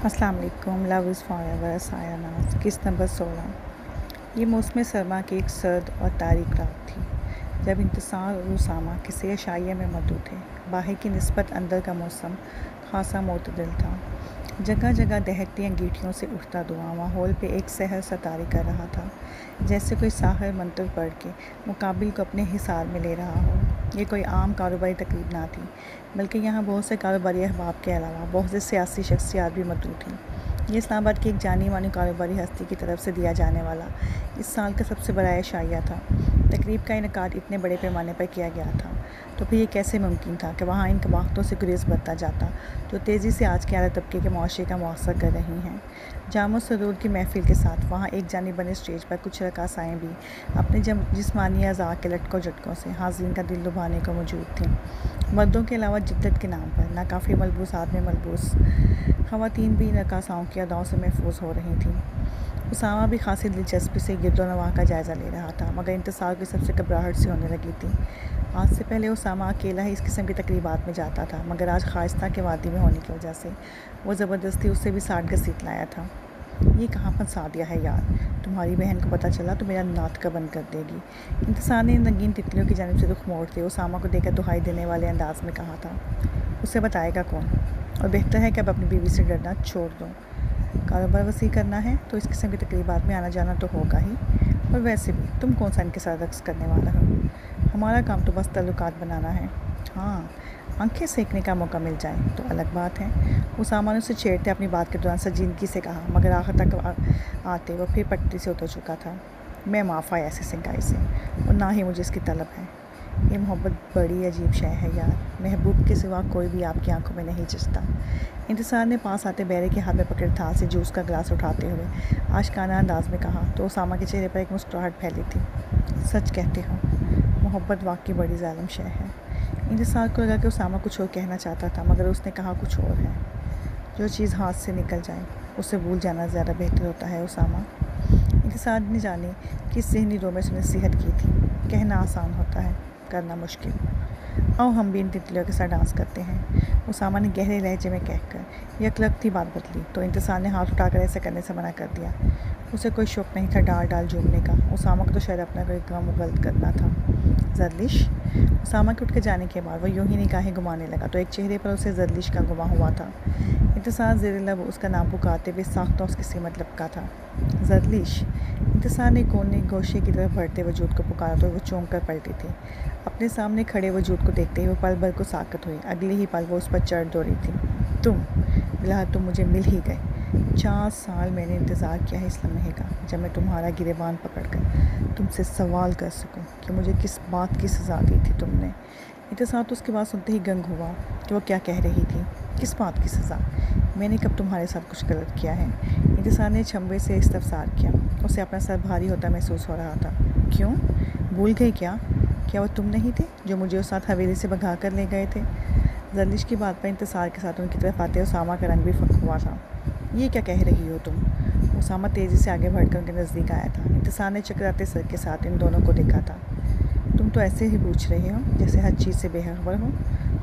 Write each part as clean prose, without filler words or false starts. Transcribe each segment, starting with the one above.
अस्सलाम वालेकुम। Love is forever साया नाज किस्त नंबर 16। ये मौसम सरमा की एक सर्द और तारीक रात थी जब इंतसार और उसामा किसी अशाइया में मदऊ थे। बाहर की निस्बत अंदर का मौसम खासा मोतदिल था। जगह जगह दहकती अंगीठियों से उठता धुआं माहौल पे एक सहर सा तारी कर रहा था, जैसे कोई साहिर मंत्र पढ़ के मुकाबिल को अपने हिसार में ले रहा हो। ये कोई आम कारोबारी तकरीब ना थी, बल्कि यहाँ बहुत से कारोबारी अहबाब के अलावा बहुत से सियासी शख्सियात भी मौजूद थीं। ये इस्लामाबाद की एक जानी मानी कारोबारी हस्ती की तरफ से दिया जाने वाला इस साल का सबसे बड़ा एशाइया था। तकरीब का इनकाद इतने बड़े पैमाने पर किया गया था, तो फिर ये कैसे मुमकिन था कि वहाँ इन कबाख्तों से गुरेज बढ़ता जाता जो तेज़ी से आज के आला तबके के मुआशरे का मुआसर कर रही हैं। जामो सरूर की महफिल के साथ वहाँ एक जानिब बने स्टेज पर कुछ रकासाएँ भी अपने जिस्मानी अज़ा के लटकों झटकों से हाज़रीन का दिल लुभाने को मौजूद थीं। मर्दों के अलावा जिद्दत के नाम पर नाकाफ़ी मलबूसात में मलबूस ख़वातीन भी इन रकासाओं की अदाओं से महफूज हो रही थीं। उसामा भी खासी दिलचस्पी से गिरदोनवा का जायज़ा ले रहा था, मगर इंतज़ार की सबसे घबराहट सी होने लगी थी। आज से पहले उसामा अकेला ही इस किस्म की तकरीबात में जाता था, मगर आज खाइस्ता के वादी में होने की वजह से वो ज़बरदस्ती उससे भी 60 घसीट लाया था। ये कहाँ फंसा दिया है यार, तुम्हारी बहन को पता चला तो मेरा नात का बंद कर देगी। इंतज़ार ने नंगीन तितलियों की जानिब से रुख मोड़ते उसामा को देखकर दुहाई देने वाले अंदाज में कहा था, उसे बताएगा कौन, और बेहतर है कि अब अपनी बीवी से डरना छोड़ दो। कारोबार वसी करना है तो इस किस्म की तकरीबात में आना जाना तो होगा ही, और वैसे भी तुम कौन सा इनके साथ रक्स करने वाला हो। हमारा काम तो बस ताल्लुकात बनाना है। हाँ, आंखें सेकने का मौका मिल जाए तो अलग बात है। उसामा ने उसे छेड़ते अपनी बात के दौरान संजीदगी से कहा, मगर आखिर तक आते वह फिर पटरी से उतर चुका था। मैं माफ़ा ऐसे सिंगाई से, और ना ही मुझे इसकी तलब है। ये मोहब्बत बड़ी अजीब शय है यार, महबूब के सिवा कोई भी आपकी आंखों में नहीं जचता। इंतज़ार ने पास आते बैरे के हाथ में पकड़े था से जूस का गिलास उठाते हुए आशिकाना अंदाज में कहा, तो उसामा के चेहरे पर एक मुस्कुराहट फैली थी। सच कहते हो, मोहब्बत वाकई बड़ी ज़ालिम शय है। इंतज़ार को लगा कि उसामा कुछ और कहना चाहता था, मगर उसने कहा कुछ और है। जो चीज़ हाथ से निकल जाए उसे भूल जाना ज़्यादा बेहतर होता है उसामा। इंतज़ार ने जाने किस ज़हनी रो में उसने नसीहत की थी। कहना आसान होता है, करना मुश्किल। आओ हम भी इन तितलियों के साथ डांस करते हैं, उसामा ने गहरे लहजे में कहकर यकलख्ती बात बदली, तो इंतज़ार ने हाथ उठाकर ऐसा करने से मना कर दिया। उसे कोई शौक नहीं था डाल डाल झूमने का। उसामा को तो शायद अपना कोई काम गलत करना था। जरलिश। उसामा के उठ के जाने के बाद वह यूं ही निगाहें घुमाने लगा तो एक चेहरे पर उसे जरलिश का गुमा हुआ था। इंतज़ार ज़ेर लब उसका नाम पुकारते हुए साख्ता उसके सीने मतलब का था। जरलिश। इंतज़ार ने कोने गोशे की तरफ बढ़ते वजूद को पुकारा तो वो चौंक कर पलटी थी। अपने सामने खड़े वजूद को देखते ही वो पल भर को साकत हुई। अगले ही पल वो उस पर चढ़ दौड़ी थी। तुम बिलाल, तुम मुझे मिल ही गए। 4 साल मैंने इंतज़ार किया है इस लम्हे का, जब मैं तुम्हारा गिरेबान पकड़कर तुमसे सवाल कर सकूं कि मुझे किस बात की सज़ा दी थी तुमने। इंतज़ार तो उसके बाद सुनते ही गंग हुआ कि वो क्या कह रही थी। किस बात की सज़ा? मैंने कब तुम्हारे साथ कुछ गलत किया है? इंतज़ार ने छंबे से इस्तफसार किया। उसे अपना सर भारी होता महसूस हो रहा था। क्यों? भूल गई क्या? क्या वो तुम नहीं थे जो मुझे उस साथ हवेली से भगा कर ले गए थे? जरलिश की बात पर इंतज़ार के साथ उनकी तरफ आते उसामा का रंग भी फक हुआ था। ये क्या कह रही हो तुम? उसामा तेज़ी से आगे बढ़कर उनके नज़दीक आया था। इंतज़ार ने चकराते सर के साथ इन दोनों को देखा था। तुम तो ऐसे ही पूछ रहे हो जैसे हर चीज़ से बेखबर हो।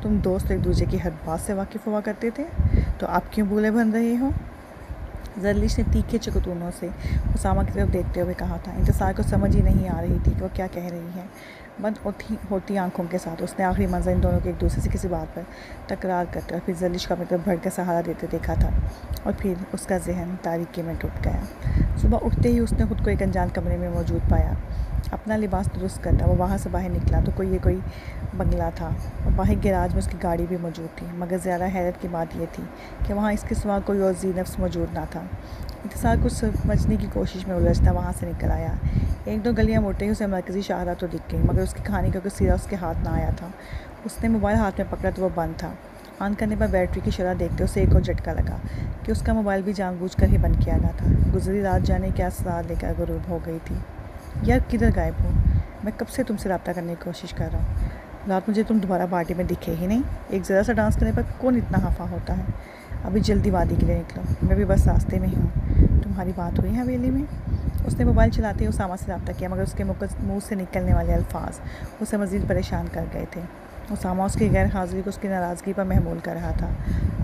तुम दोस्त एक दूसरे की हर बात से वाकिफ़ हुआ करते थे, तो आप क्यों भूले बन रहे हो? जरलिश ने तीखे चकतूनों से उसामा की तरफ देखते हुए कहा था। इंतज़ार को समझ ही नहीं आ रही थी कि वो क्या कह रही है। बंद होती आंखों के साथ उसने आखिरी मंजर इन दोनों के एक दूसरे से किसी बात पर तकरार करते और फिर जरलिश को अपनी तरफ बढ़ कर सहारा देते देखा था, और फिर उसका जहन तारीकी में डूब गया। सुबह उठते ही उसने खुद को एक अनजान कमरे में मौजूद पाया। अपना लिबास दुरुस्त करता वो वहाँ से बाहर निकला तो कोई बंगला था, और बाहर गैराज में उसकी गाड़ी भी मौजूद थी। मगर ज़्यादा हैरत की बात यह थी कि वहाँ इसके सिवा कोई और ज़ी-नफ्स मौजूद ना था। इंतज़ार कुछ समझने की कोशिश में उलझता वहाँ से निकल आया। 1-2 गलियाँ मुड़ते ही उसे मरकज़ी शाहराह तो दिख गई, मगर उसकी कहानी का कोई सिरा उसके हाथ ना आया था। उसने मोबाइल हाथ में पकड़ा तो वो बंद था। ऑन करने पर बैटरी की शरह देखते उसे एक और झटका लगा कि उसका मोबाइल भी जानबूझकर ही बंद किया गया था। गुजरी रात जाने क्या सज़ा लेकर गुरूब हो गई थी। यार किधर गायब हो? मैं कब से तुमसे रब्ता करने की कोशिश कर रहा हूँ। रात मुझे तुम दोबारा पार्टी में दिखे ही नहीं। एक ज़रा सा डांस करने पर कौन इतना खफा होता है? अभी जल्दी वादी के लिए निकलो, मैं भी बस रास्ते में ही हूँ। तुम्हारी बात हुई है हवेली में? उसने मोबाइल चलाते ही उसामा से रब्ता किया, मगर उसके मुँह से निकलने वाले अल्फाज उसे मज़ीद परेशान कर गए थे। उसामा उसकी गैर हाज़िरी को उसकी नाराज़गी पर महमूल कर रहा था।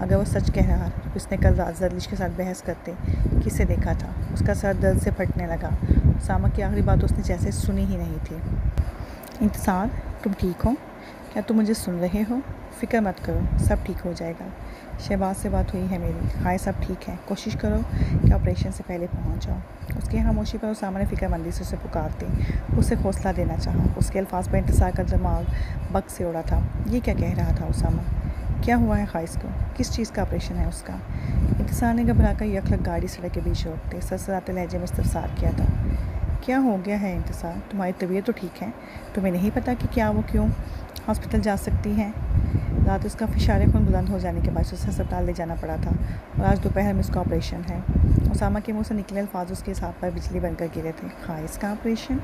अगर वो सच कह रहा था तो उसने कल रात जरलिश के साथ बहस करते किसे देखा था। उसका सर दर्द से फटने लगा। उसामा की आखिरी बात उसने जैसे सुनी ही नहीं थी। इंतज़ार, तुम ठीक हो? क्या तुम मुझे सुन रहे हो? फ़िक्र मत करो, सब ठीक हो जाएगा। शहबाज से बात हुई है मेरी, हाय सब ठीक है, कोशिश करो कि ऑपरेशन से पहले पहुंच जाओ। उसकी खामोशी पर उसामा ने फ़िक्रमंदी से उसे पुकारते उसे हौसला देना चाहा। उसके अल्फाज पर इंतज़ार का दिमाग बग से उड़ा था। ये क्या कह रहा था उसामा? क्या हुआ है खाइस को? किस चीज़ का ऑपरेशन है उसका? इंतज़ार ने घबराकर यकलक गाड़ी सड़क के बीच रोकते ससराते लहजे में इस्तफसार किया था। क्या हो गया है इंतज़ार? तुम्हारी तबीयत तो ठीक है? तुम्हें नहीं पता कि क्या वो क्यों हॉस्पिटल जा सकती हैं? रात उसका फिशारे खून बुलंद हो जाने के बाद उसे अस्पताल ले जाना पड़ा था और आज दोपहर में उसका ऑपरेशन है। उसामा के मुंह से निकले अल्फाज उसके हिसाब पर बिजली बनकर गिरे थे। खाइस का ऑपरेशन?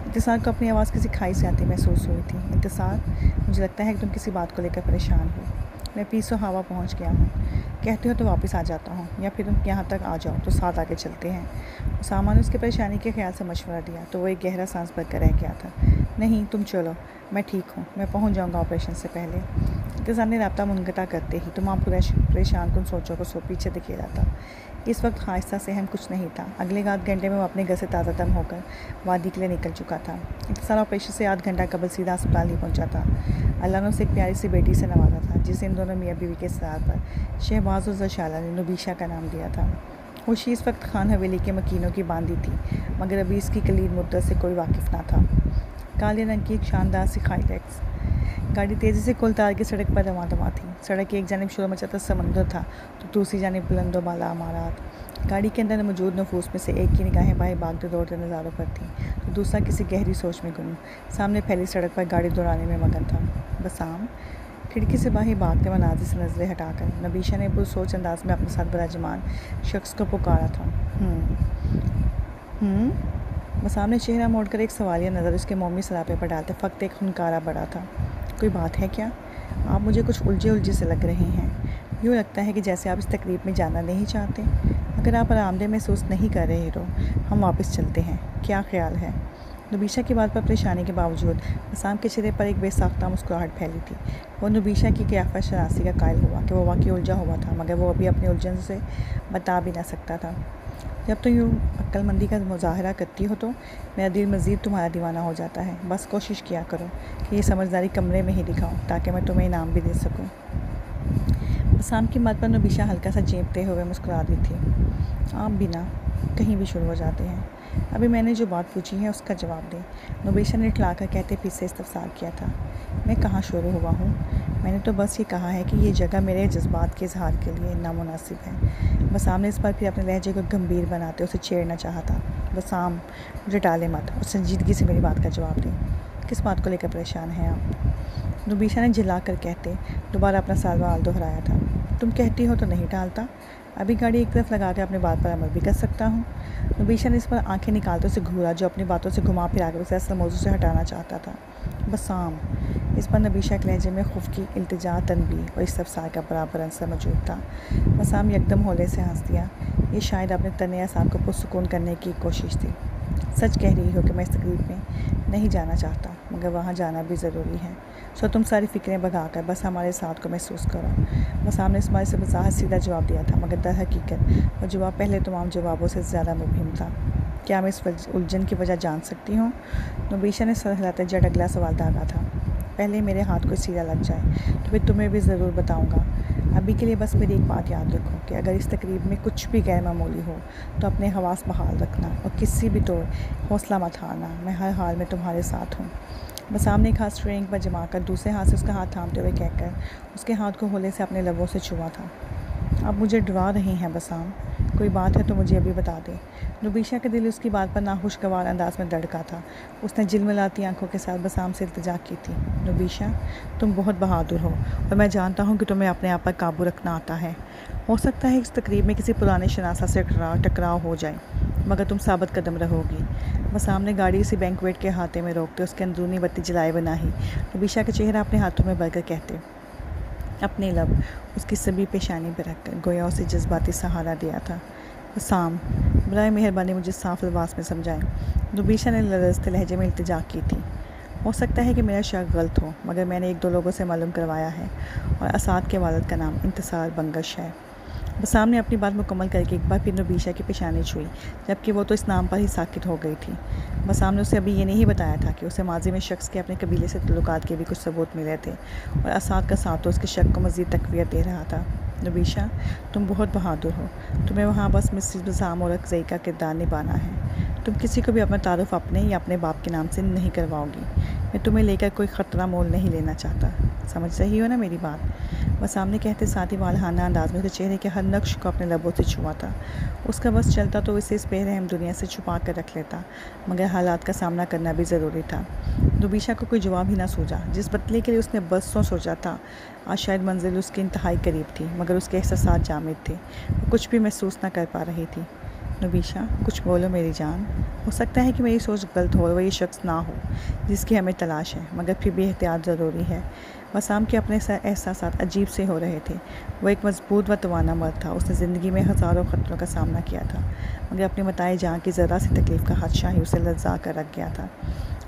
इंतज़ार को अपनी आवाज़ किसी खाई से आती महसूस हुई थी। इंतज़ार, मुझे लगता है कि तुम किसी बात को लेकर परेशान हो। मैं पीसो हवा पहुँच गया हूँ। कहते हो तो वापस आ जाता हूँ, या फिर तुम यहाँ तक आ जाओ तो साथ आगे चलते हैं। उसामा ने उसकी परेशानी के ख्याल से मशवरा दिया तो वो एक गहरा सांस भरकर रह गया था। नहीं, तुम चलो, मैं ठीक हूँ, मैं पहुँच जाऊँगा ऑपरेशन से पहले। इंतज़ार ने राब्ता मुनक़ता करते ही तमाम परेशान कुन सोचों को पीछे धकेला था। इस वक्त हादसा सहम कुछ नहीं था। अगले आध घंटे में वो अपने घर से ताज़ा दम होकर वादी के लिए निकल चुका था। इंतज़ार ऑपरेशन से आध घंटा कबल सीधा अस्पताल ही पहुंचा था। अल्लाह ने उसे एक प्यारी सी बेटी से नवाजा था जिसे इन दोनों मियाँ बीवी के सरार पर शहबाज और जशाला ने नुबीशा का नाम दिया था। खुशी इस वक्त खान हवेली के मकीनों की बांधी थी, मगर अभी इसकी कलील मुद्दत से कोई वाकिफ़ ना था। काले रंग की एक शानदार सी हाईलैक्स गाड़ी तेज़ी से कोलतार की सड़क पर रवां थी। सड़क की एक जानिब शोर मचाता समंदर था तो दूसरी जानिब बुलंदो बाला इमारत। गाड़ी के अंदर मौजूद नफूस में से एक की निगाहें बाएं भागते दौड़ते नज़ारों पर थी तो दूसरा किसी गहरी सोच में गुम सामने फैली सड़क पर गाड़ी दौड़ाने में मगन था। बसाम खिड़की से बाहर भागते मनाजिर से नजरें हटाकर नबीशा ने पुरसोच अंदाज में अपने साथ बराजमान शख्स को पुकारा था। बसाम ने चेहरा मोड़कर एक सवालिया नज़र उसके मोमी सरापे पर डालते फ़क्त एक हुनकारा बड़ा था। कोई बात है क्या? आप मुझे कुछ उलझे से लग रहे हैं। यूँ लगता है कि जैसे आप इस तकरीब में जाना नहीं चाहते। अगर आप आरामदेह महसूस नहीं कर रहे तो हम वापस चलते हैं, क्या ख्याल है? नुबीशा की बात पर परेशानी के बावजूद बसाम के चेहरे पर एक बेसाख्ता मुस्कुराहट फैली थी। वो नुबीशा की क़याफ़त शनासी का कायल हुआ कि वो वाकई उलझा हुआ था, मगर वो अभी अपनी उलझन से बता भी ना सकता था। जब तुम यूँ अक्लमंदी का मुजाहरा करती हो तो मेरा दिल मज़ीद तुम्हारा दीवाना हो जाता है। बस कोशिश किया करो कि ये समझदारी कमरे में ही दिखाऊं ताकि मैं तुम्हें इनाम भी दे सकूं। बसाम की बात पर नुबीशा हल्का सा चींपते हुए मुस्कुरा दी थी। आप बिना कहीं भी शुरू हो जाते हैं। अभी मैंने जो बात पूछी है उसका जवाब दें। नुबीशा ने इठलाकर कहते फिर से इस्तफसार किया था। मैं कहाँ शुरू हुआ हूँ? मैंने तो बस ये कहा है कि ये जगह मेरे जज्बात के इजहार के लिए नामुनासिब है। बसाम ने इस पर फिर अपने लहजे को गंभीर बनाते उसे छेड़ना चाहा था। बसाम, मुझे टाले मत और संजीदगी से मेरी बात का जवाब दें। किस बात को लेकर परेशान हैं आप? नुबीशा ने झिला कर कहते दोबारा अपना सवाल दोहराया था। तुम कहती हो तो नहीं टालता। अभी गाड़ी एक तरफ लगा कर अपने बात पर अमल भी कर सकता हूँ। नुबीशा ने इस पर आंखें निकालते उसे घूरा जो अपनी बातों से घुमा फिरा कर उसे असल मौजू से हटाना चाहता था। बसाम, इस पर नबीशा के लहजे में खुफ की इल्तिजा, तनबीह और इस्तफसार का बराबर अंसर मौजूद था। बसाम यकदम होले से हंस दिया। ये शायद अपने तन्या साहब को पुरसुकून करने की कोशिश थी। सच कह रही हो कि मैं इस तकरीब में नहीं जाना चाहता, मगर वहाँ जाना भी ज़रूरी है। सो तुम सारी फ़िक्रें भगाकर बस हमारे साथ को महसूस करो। बसाम ने इस्माइल से वज़ाहत सीधा जवाब दिया था, मगर दर हकीकत वो जवाब पहले तमाम जवाबों से ज़्यादा मुबहिम था। क्या मैं इस उलझन की वजह जान सकती हूँ? नुबीशा ने सर हिलाते जट अगला सवाल दागा था। पहले मेरे हाथ को सीधा लग जाए तो फिर तुम्हें भी ज़रूर बताऊँगा। अभी के लिए बस मेरी एक बात याद रखो कि अगर इस तकरीब में कुछ भी गैर मामूली हो तो अपने हवास बहाल रखना और किसी भी तौर हौसला मत हारना। मैं हर हाल में तुम्हारे साथ हूँ। बसाम ने एक हाथ स्ट्रिंग पर जमा कर दूसरे हाथ से उसका हाथ थामते हुए कहकर उसके हाथ को होले से अपने लबों से छुआ था। आप मुझे डरा रही हैं बसाम, कोई बात है तो मुझे अभी बता दें। नुबीशा के दिल उसकी बात पर नाखुशगवार अंदाज में धड़का था। उसने झिलमिलाती आंखों के साथ बसाम से इल्तिजा की थी। नुबीशा, तुम बहुत बहादुर हो और मैं जानता हूँ कि तुम्हें अपने आप पर काबू रखना आता है। हो सकता है इस तकरीब में किसी पुराने शनासा से टकराव हो जाए, मगर तुम साबित कदम रहोगी। बसाम ने गाड़ी उसी बैंकवेट के हाथे में रोकते उसके अंदरूनी बत्ती जलाए बना ही नुबीशा का चेहरा अपने हाथों में भरकर कहते अपने लब उसकी सभी पेशानी पर रखकर गोया उसे जज्बाती सहारा दिया था। बसाम, बराए मेहरबानी मुझे साफ अल्फाज में समझाएं। नुबीशा ने लरजते लहजे में इल्तिजा की थी। हो सकता है कि मेरा शक गलत हो, मगर मैंने एक दो लोगों से मालूम करवाया है और असाद के वालिद का नाम इंतसार बंगश है। बसाम ने अपनी बात मुकम्मल करके एक बार फिर नबीशा की पेशानी छुई, जबकि वो तो इस नाम पर ही साकित हो गई थी। बसाम ने उसे अभी ये नहीं बताया था कि उसे माजी में शख्स के अपने कबीले से ताल्लुकात के भी कुछ सबूत मिले थे और असाद का साथ तो उसके शक को मज़ीद तक़वियत दे रहा था। नबीशा, तुम बहुत बहादुर हो। तुम्हें वहाँ बस मिसेस बसाम और अकज़ई का किरदार निभाना है। तुम किसी को भी अपना तारुफ अपने या अपने बाप के नाम से नहीं करवाओगी। मैं तुम्हें लेकर कोई ख़तरा मोल नहीं लेना चाहता। समझ रही हो ना मेरी बात? बसाम ने कहते साथ ही वालहाना अंदाज में उसके चेहरे के हर नक्श को अपने लबों से छुआ था। उसका बस चलता तो इसे इस बेरहम दुनिया से छुपा कर रख लेता, मगर हालात का सामना करना भी ज़रूरी था। नबीशा को कोई जवाब ही ना सूझा। जिस बदले के लिए उसने बरसों सोचा था, आज शायद मंजिल उसके इंतहाई करीब थी, मगर उसके एहसासात जामिद थे। वो कुछ भी महसूस ना कर पा रही थी। नबीशा, कुछ बोलो मेरी जान। हो सकता है कि मेरी सोच गलत हो और वही शख्स ना हो जिसकी हमें तलाश है, मगर फिर भी एहतियात ज़रूरी है। बसाम के अपने एहसासात अजीब से हो रहे थे। वो एक मजबूत व तवाना मर्द था। उसने ज़िंदगी में हज़ारों ख़तरों का सामना किया था, मगर अपने बताए जहाँ की ज़रा सी तकलीफ़ का हादसा ही उसे लज्जा कर रख गया था।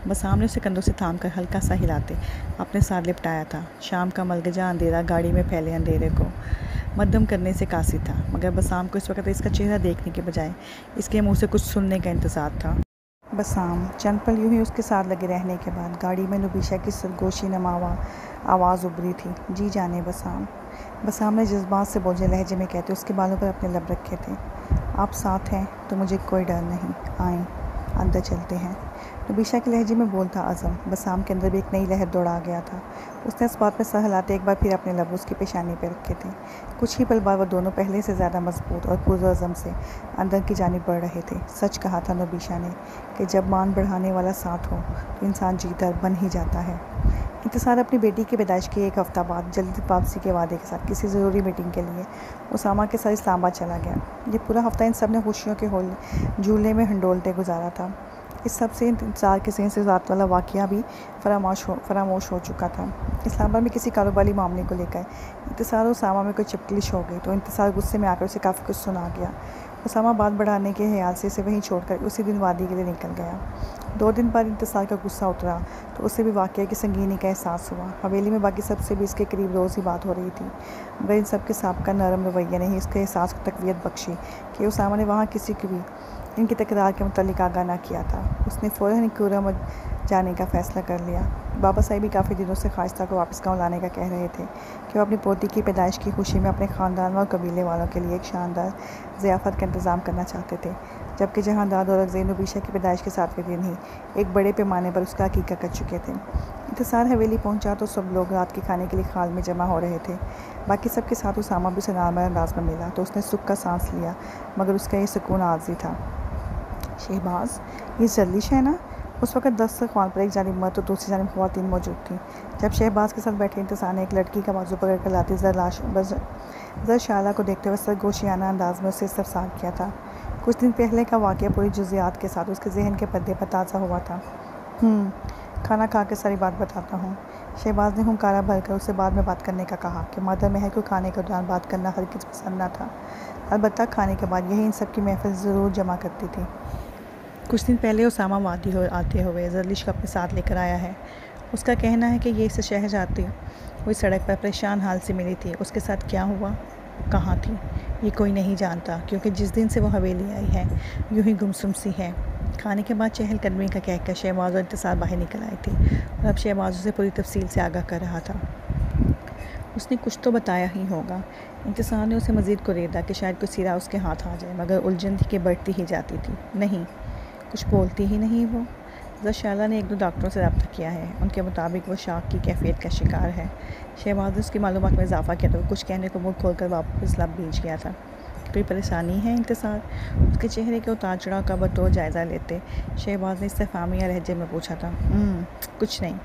बसाम ने उसे कंधों से थाम कर हल्का सा हिलाते अपने साथ लिपटाया था। शाम का मलगजा अंधेरा गाड़ी में फैले अंधेरे को मध्यम करने से कासिर था, मगर बसाम को इस वक्त इसका चेहरा देखने के बजाय इसके मुंह से कुछ सुनने का इंतज़ार था। बसाम चंद पल यूं ही उसके साथ लगे रहने के बाद गाड़ी में नबीशा की सरगोशी नमावा आवाज़ उभरी थी। जी जाने बसाम। बसाम ने जज्बात से बोझे लहजे में कहते उसके बालों पर अपने लब रखे थे। आप साथ हैं तो मुझे कोई डर नहीं। आएँ, अंदर चलते हैं। नबीशा के लहजे में बोलता अज़म। बसाम के अंदर भी एक नई लहर दौड़ा गया था। उसने इस बात में सर हिलाते एक बार फिर अपने लब उसकी पेशानी पर रखे थे। कुछ ही पल बाद वह दोनों पहले से ज़्यादा मजबूत और पुरअज़म से अंदर की जानिब बढ़ रहे थे। सच कहा था नबीशा ने कि जब मान बढ़ाने वाला साथ हो तो इंसान जीता बन ही जाता है। इंतसार अपनी बेटी की पैदाइश के एक हफ़्ता बाद जल्द वापसी के वादे के साथ किसी ज़रूरी मीटिंग के लिए उसामा के साथ इस्लामाबाद चला गया। ये पूरा हफ़्ता इन सब ने खुशियों के झूले में हंडोलते गुजारा था। इस सब से इंतजार के से रात वाला वाक़या भी फरामोश हो चुका था। इस्लामाबाद में किसी कारोबारी मामले को लेकर इंतसार और उसामा में कोई चिपकलिश हो गई तो इंतसार गुस्से में आकर उसे काफ़ी कुछ सुना गया। उसामा बात बढ़ाने के ख्याल से इसे वहीं छोड़कर उसी दिन वादी के लिए निकल गया। 2 दिन बाद इंतसार का गुस्सा उतरा तो उसे भी वाक़या की संगीनी का एहसास हुआ। हवेली में बाकी सबसे भी इसके करीब रोज़ ही बात हो रही थी, मगर इन सब के साबका नरम रवैया ने ही इसके एहसास को तक़वियत बख्शी कि उसामा ने वहाँ किसी की भी इनकी तकरार के मुतालिक आगाह ना किया था। उसने फ़ौरन ही कुरम जाने का फ़ैसला कर लिया। बाबा साहिब भी काफ़ी दिनों से ख़ाइस्ता को वापस गाँव लाने का कह रहे थे कि वो अपनी पोती की पैदाइश की खुशी में अपने ख़ानदान और कबीले वालों के लिए एक शानदार ज़ियाफ़त का इंतज़ाम करना चाहते थे, जबकि जहांदाद और अकज़ई नबीशा की पैदाइश के 7वें दिन ही एक बड़े पैमाने पर उसका अकीक़ा कर चुके थे। इंतसार हवेली पहुंचा तो सब लोग रात के खाने के लिए खाल में जमा हो रहे थे। बाकी सबके साथ उसामा भी उसे नॉर्मल अंदाज में मिला तो उसने सुख का सांस लिया, मगर उसका ये सुकून आर्जी था। शहबाज, ये जल्दिश है ना? उस वक्त दस्तरख़्वान पर एक जानिब मर्द और दूसरी जानिब ख़वातीन मौजूद थी। जब शहबाज के साथ बैठे इंतसार ने एक लड़की का बाजू पकड़ कर लाती ज़र शाला को देखते हुए सरगोशियाना अंदाज में उसे इस्तफ़सार किया था। कुछ दिन पहले का वाक़या पूरी जुज़ियात के साथ उसके जहन के पर्दे पर ताज़ा हुआ था। खाना खा के सारी बात बताता हूँ। शहबाज ने हुंकारा भरकर उसे बाद में बात करने का कहा कि मादर महल को खाने के दौरान बात करना हरगिज़ पसंद न था। अलबत्ता खाने के बाद यही इन सब की महफिल ज़रूर जमा करती थी। कुछ दिन पहले उसामा वादी आते हुए जर्लिश को अपने साथ लेकर आया है। उसका कहना है कि ये इसे शहर जाती हुई सड़क पर परेशान हाल से मिली थी। उसके साथ क्या हुआ, कहाँ थी, ये कोई नहीं जानता, क्योंकि जिस दिन से वो हवेली आई है यूं ही गुमसुम सी है। खाने के बाद चहलकदमी का कहकर शहबाज और इंतसार बाहर निकल आए थे और अब शहबाज उसे पूरी तफसील से आगाह कर रहा था। उसने कुछ तो बताया ही होगा। इंतसार ने उसे मज़ीद कुरेदा कि शायद कोई सिरा उसके हाथ आ जाए, मगर उलझन थी कि बढ़ती ही जाती थी। नहीं, कुछ बोलती ही नहीं वो। ज़शाला ने 1-2 डॉक्टरों से रब्ता किया है, उनके मुताबिक वो शाख की कैफियत का शिकार है। शहबाज ने उसकी मालूमात में इजाफा किया तो कुछ कहने को मुँह खोलकर वापस लब भीज गया था। कोई परेशानी है इंतसार? उसके चेहरे के उतार चढ़ाव का बतौर जायज़ा लेते शहबाज ने इस्तेफामिया लहजे में पूछा था। कुछ नहीं।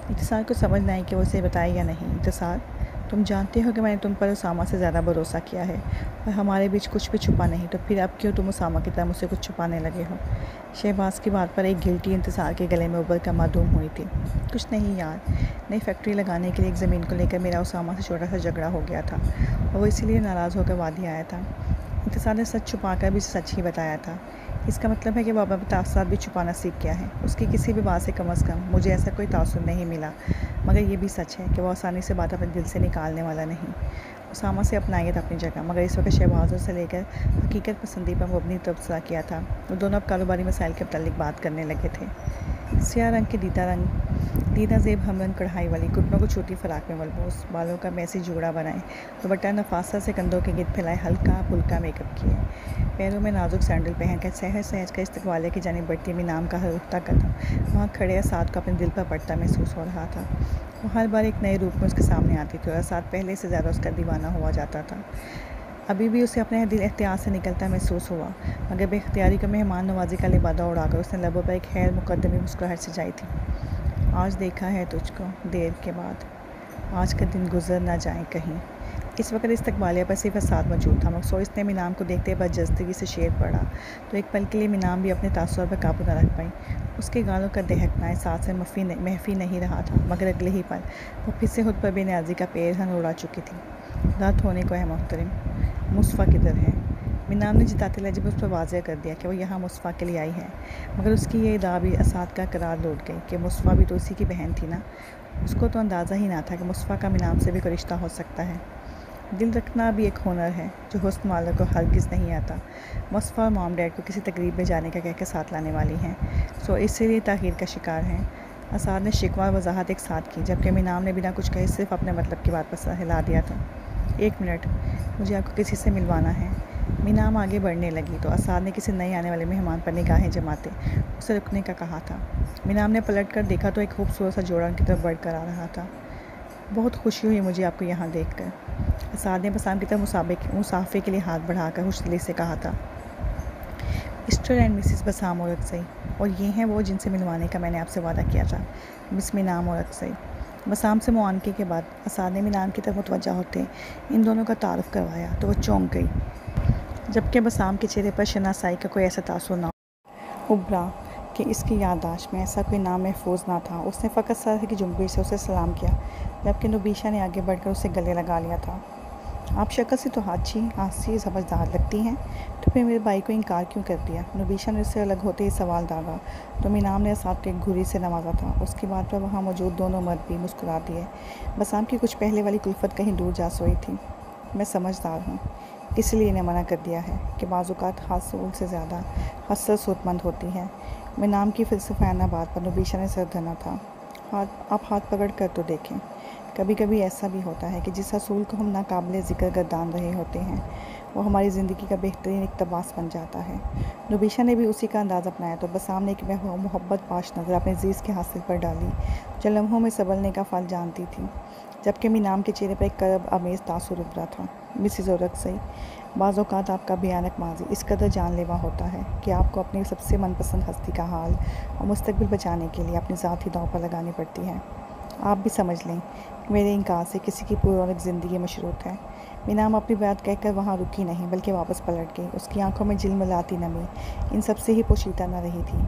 इंतसार को समझ नहीं कि वो उसे बताए या नहीं। इंतसार, तुम जानते हो कि मैंने तुम पर उसामा से ज़्यादा भरोसा किया है और हमारे बीच कुछ भी छुपा नहीं, तो फिर अब क्यों तुम उसामा की तरह मुझसे कुछ छुपाने लगे हो? शहबाज की बात पर एक गिल्टी इंतसार के गले में उबर कर मासूम हुई थी। कुछ नहीं यार, नई फैक्ट्री लगाने के लिए एक ज़मीन को लेकर मेरा उसामा से छोटा सा झगड़ा हो गया था और वो इसीलिए नाराज़ होकर वादी आया था। इंतसार ने सच छुपाकर भी सच ही बताया था। इसका मतलब है कि वो अपने तासुरात भी छुपाना सीख गया है। उसकी किसी भी बात से कम अज़ कम मुझे ऐसा कोई तासुर नहीं मिला। मगर ये भी सच है कि वो आसानी से बात अपने दिल से निकालने वाला नहीं। उसामा से अपनाई था अपनी जगह, मगर इस वक्त शहबाजों से लेकर हकीकत पसंदी पर मुबनी तबसरा किया था। वो दोनों अब कारोबारी मसाइल के मुताल्लिक बात करने लगे थे। स्याह रंग के दीदा ज़ेब हमरंग कढ़ाई वाली, घुटनों को छोटी फराक में मलबूस, बालों का मैसी जूड़ा बनाए, दुपट्टा नफासा से कंधों के गिर्द फैलाए, हल्का फुल्का मेकअप किए, पैरों में नाजुक सैंडल पहनकर सहज सहज का इस्तकबालिया की जानिब बढ़ती मीनाम का हर उठता कदम वहाँ खड़े असाद को अपने दिल पर पड़ता महसूस हो रहा था। वो हर बार एक नए रूप में उसके सामने आती थी और असाद पहले से ज़्यादा उसका दीवाना हुआ जाता था। अभी भी उसे अपने दिल एहतियात से निकलता महसूस हुआ, मगर बेख्तियारी का मेहमान नवाजी का लिबादा उड़ाकर उसने लबों पर एक खैर मुकद्दमी मुस्कुराहट सजाई थी। आज देखा है तुझको देर के बाद, आज का दिन गुजर ना जाए कहीं। इस वक्त इस्तकबालिया पर सिर्फ असाद मौजूद था। मखसूस ने मीनाम को देखते बदजस्तगी से शेर पड़ा तो एक पल के लिए मीनाम भी अपने तासुर पर काबू न रख पाई। उसके गालों का दहकना एहसास से महफी नहीं रहा था, मगर अगले ही पल वो फिर से खुद पर बेनियाजी का पेरहन उड़ा चुकी थी। रात होने को है मोहतरम, मुस्तफ़ा किधर है? मीनाम ने जिताते लहजे में उस पर वाज़ेह कर दिया कि वो यहाँ मुस्तफ़ा के लिए आई है, मगर उसकी ये इदा भी असाद का करार लौट गई कि मुस्तफ़ा भी तो उसी की बहन थी ना। उसको तो अंदाज़ा ही ना था कि मुस्तफ़ा का मीनाम से भी कोई रिश्ता हो सकता है। दिल रखना भी एक हुनर है जो हुस्न वालों को हरगिज़ नहीं आता। मुस्तफ़ा और मॉम डैड को किसी तकरीब में जाने का कहकर साथ लाने वाली हैं, सो इसीलिए ताख़ीर का शिकार हैं। असाद ने शिकवा और वजाहत एक साथ की, जबकि मीनाम ने बिना कुछ कहे सिर्फ अपने मतलब की बात पर हिला दिया था। 1 मिनट, मुझे आपको किसी से मिलवाना है। मीनाम आगे बढ़ने लगी तो असाद ने किसी नए आने वाले मेहमान पर निगाहें जमाते उसे रुकने का कहा था। मीनाम ने पलट कर देखा तो एक खूबसूरत सा जोड़ा उनकी तरफ बढ़कर आ रहा था। बहुत खुशी हुई मुझे आपको यहाँ देखकर, असाद ने बसाम की तरफ मुसाफे के लिए हाथ बढ़ाकर खुशदिली से कहा था। मिस्टर एंड मिसिस बसाम और अक्सई, और ये हैं वो जिनसे मिलवाने का मैंने आपसे वादा किया था, मिस मीनाम और अक्सई। बसाम से मुआनके के बाद असाद ने मीनाम की तरफ मुतवज्जा होते इन दोनों का तारुफ करवाया तो वह चौंक गई, जबकि बसाम के चेहरे पर शनासाई का कोई ऐसा तासुर न उभरा कि इसकी याददाश्त में ऐसा कोई नाम महफूज ना था। उसने फ़कत सर की जुम्बिश से उसे सलाम किया, जबकि नुबीशा ने आगे बढ़कर उसे गले लगा लिया था। आप शक्ल से तो हाथी समझदार लगती हैं, तो फिर मेरे भाई को इनकार क्यों कर दिया? नुबीशा ने उससे अलग होते ही सवाल दागा तो मीनाम ने असाद को एक घुरी से नवाजा था। उसकी बात पर वहाँ मौजूद दोनों मर्द भी मुस्कुरा दिए। बसाम की कुछ पहले वाली कुल्फत कहीं दूर जा सोई थी। मैं समझदार हूँ, इसलिए इन्हें मना कर दिया है कि बाज़-औक़ात हासूल से ज़्यादा हसरत सूरतमंद होती है। मीनाम की फ़िलसफ़ाना बात पर नुबीशा ने सर धना था। आप हाथ पकड़ कर तो देखें, कभी कभी ऐसा भी होता है कि जिस असूल को हम नाकाबिले ज़िक्र गर्दान रहे होते हैं वो हमारी ज़िंदगी का बेहतरीन इक़्तिबास बन जाता है। नुबीशा ने भी उसी का अंदाज़ अपनाया तो बसाम ने एक मोहब्बत पाश नज़र अपने जीज़ के हासिल पर डाली, जो लम्हों में संभलने का फल जानती थी, जबकि मीनाम के चेहरे पर एक करब अमेज़ तासुर उभरा था। मिसिज़ औरकसई, बाज़ औक़ात आपका भयानक माज़ी इस कदर जानलेवा होता है कि आपको अपनी सबसे मनपसंद हस्ती का हाल और मुस्तकबिल बचाने के लिए अपनी ज़ात ही दांव पर लगानी पड़ती है। आप भी समझ लें, मेरे इनकार से किसी की पूरी ज़िंदगी मशरूत है। मीनाम अपनी बात कहकर वहाँ रुकी नहीं बल्कि वापस पलट गई। उसकी आंखों में झिलमिलाती नमी इन सब से ही पोशीदा न रही थी।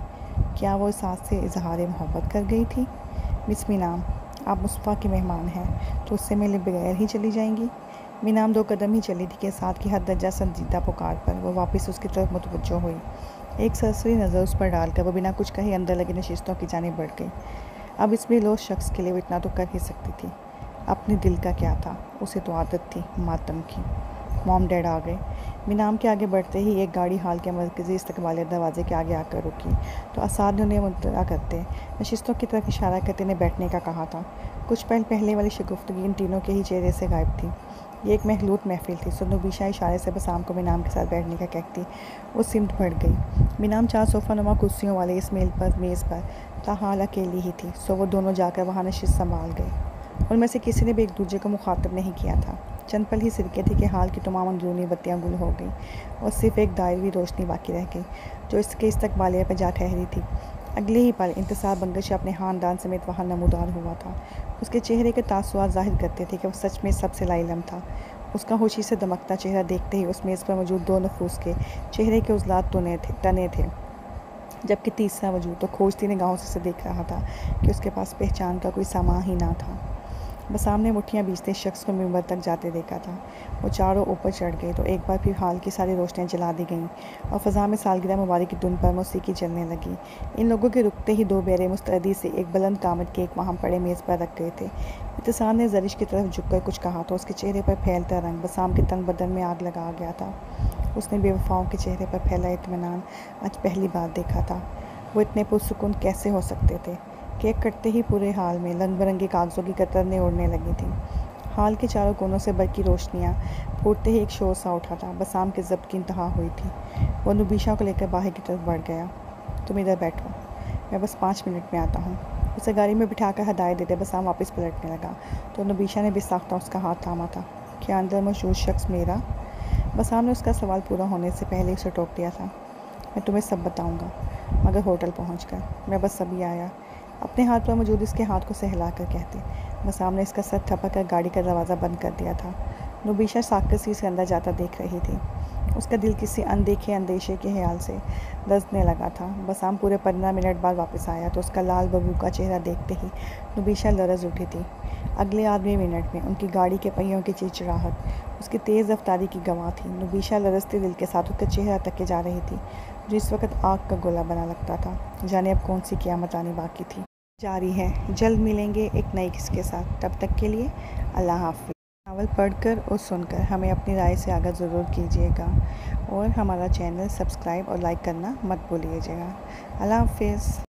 क्या वो इस हाथ से इजहार मोहब्बत कर गई थी? मिस मीनाम, आप मुस्तफ़ा के मेहमान हैं तो उससे मिले बगैर ही चली जाएंगी? मीनाम 2 कदम ही चली थी कि साथ की हद दर्जा संजीदा पुकार पर वो वापस उसकी तरफ मुतवज्जो हुई। एक सरसरी नज़र उस पर डालकर वो बिना कुछ कहे अंदर लगी नशिस्तों की जानिब बढ़ गई। अब इस बेलोस शख्स के लिए वो इतना तो कर ही सकती थी। अपने दिल का क्या था, उसे तो आदत थी मातम की। मॉम डैड आ गए। मीनाम के आगे बढ़ते ही एक गाड़ी हाल के मरकज़ी इस्तकबालिया दरवाजे के आगे आकर रुकी तो असाद ने उन्हें मुंतज़िर करते नशिस्तों की तरफ इशारा करते उन्हें बैठने का कहा था। कुछ पल पहले वाली शगुफ्तगी इन तीनों के ही चेहरे से गायब थी। ये एक महलूत महफिल थी। सो नुबीशा इशारे से बसाम को मीनाम के साथ बैठने का कहती वो सिमट बढ़ गई। मीनाम 4 सोफ़ा नुमा कुर्सियों वाले इस मेज़ पर ताहाल अकेली ही थी, सो वो दोनों जाकर वहाँ नशिस्त संभाल गए। उनमें से किसी ने भी एक दूसरे को मुखातब नहीं किया था। चंद पल ही सिरके थे कि हाल की तमाम अंदरूनी बत्तियाँ गुल हो गई और सिर्फ एक दायरवी रोशनी बाकी रह गई जो इसके इस्तकबालिया पर जा ठहरी थी। अगले ही पल इंतसार बंगश अपने ख़ानदान समेत वहाँ नमूदार हुआ था। उसके चेहरे के तासुरात ज़ाहिर करते थे कि वह सच में सबसे लाइलम था। उसका खुशी से दमकता चेहरा देखते ही उस मेज़ पर मौजूद 2 नफूस के चेहरे के उज़लात तने थे, जबकि तीसरा वजूद तो खोजती निगाहों से देख रहा था कि उसके पास पहचान का कोई सामान ही ना था। बसाम ने मुट्ठियाँ बीचते शख्स को मिंबर तक जाते देखा था। वो चारों ऊपर चढ़ गए तो एक बार फिर हाल की सारी रोशनियाँ जला दी गईं और फ़ज़ा में सालगिरह मुबारक की धुन पर मौसीकी चलने लगी। इन लोगों के रुकते ही दो बेरे मुस्तैदी से एक बुलंद कामत केक वहाँ पड़े मेज़ पर रख गए थे। इत्तिसार ने ज़रिश की तरफ झुककर कुछ कहा तो उसके चेहरे पर फैलता रंग बसाम के तंग बदन में आग लगा गया था। उसने बेवफाओं के चेहरे पर फैला इत्मीनान आज पहली बार देखा था। वो इतने पुरसुकून कैसे हो सकते थे? केक कटते ही पूरे हाल में रंग बिरंगे कागज़ों की कतरनें उड़ने लगी थीं। हाल के चारों कोनों से बरकी रोशनियाँ फूटते ही एक शोर सा उठा था। बसाम के ज़ब्त की इंतहा हुई थी। वो नुबीशा को लेकर बाहर की तरफ बढ़ गया। तुम इधर बैठो, मैं बस 5 मिनट में आता हूँ। उसे गाड़ी में बिठाकर हदायत देते बसाम वापस पलटने लगा तो नुबीशा ने बेसाख्ता उसका हाथ थामा था। क्या अंदर मौजूद शख्स मेरा? बसाम ने उसका सवाल पूरा होने से पहले उसे टोक दिया था। मैं तुम्हें सब बताऊंगा, मगर होटल पहुंचकर। मैं बस अभी आया। अपने हाथ पर मौजूद इसके हाथ को सहला कर कहते बसाम ने इसका सर थपक कर गाड़ी का दरवाज़ा बंद कर दिया था। नुबीशा साकत सी अंदर जाता देख रही थी। उसका दिल किसी अनदेखे अंदेशे के ख्याल से दर्जने लगा था। बसाम पूरे 15 मिनट बाद वापस आया तो उसका लाल बबू का चेहरा देखते ही नुबीशा लरज़ उठी थी। अगले आधे मिनट में उनकी गाड़ी के पहियों की चिड़चिड़ाहट उसकी तेज़ रफ्तारी की गवाह थी। नुबीशा लरजते दिल के साथ उसका चेहरा तके जा रही थी जो इस वक्त आग का गोला बना लगता था। जाने अब कौन सी क़यामत आनी बाकी थी। जारी है। जल्द मिलेंगे एक नई किस्से के साथ। तब तक के लिए अल्लाह हाफ़िज़। नावल पढ़कर और सुनकर हमें अपनी राय से आगाह ज़रूर कीजिएगा और हमारा चैनल सब्सक्राइब और लाइक करना मत भूलिएगा। अल्लाह हाफ़िज़।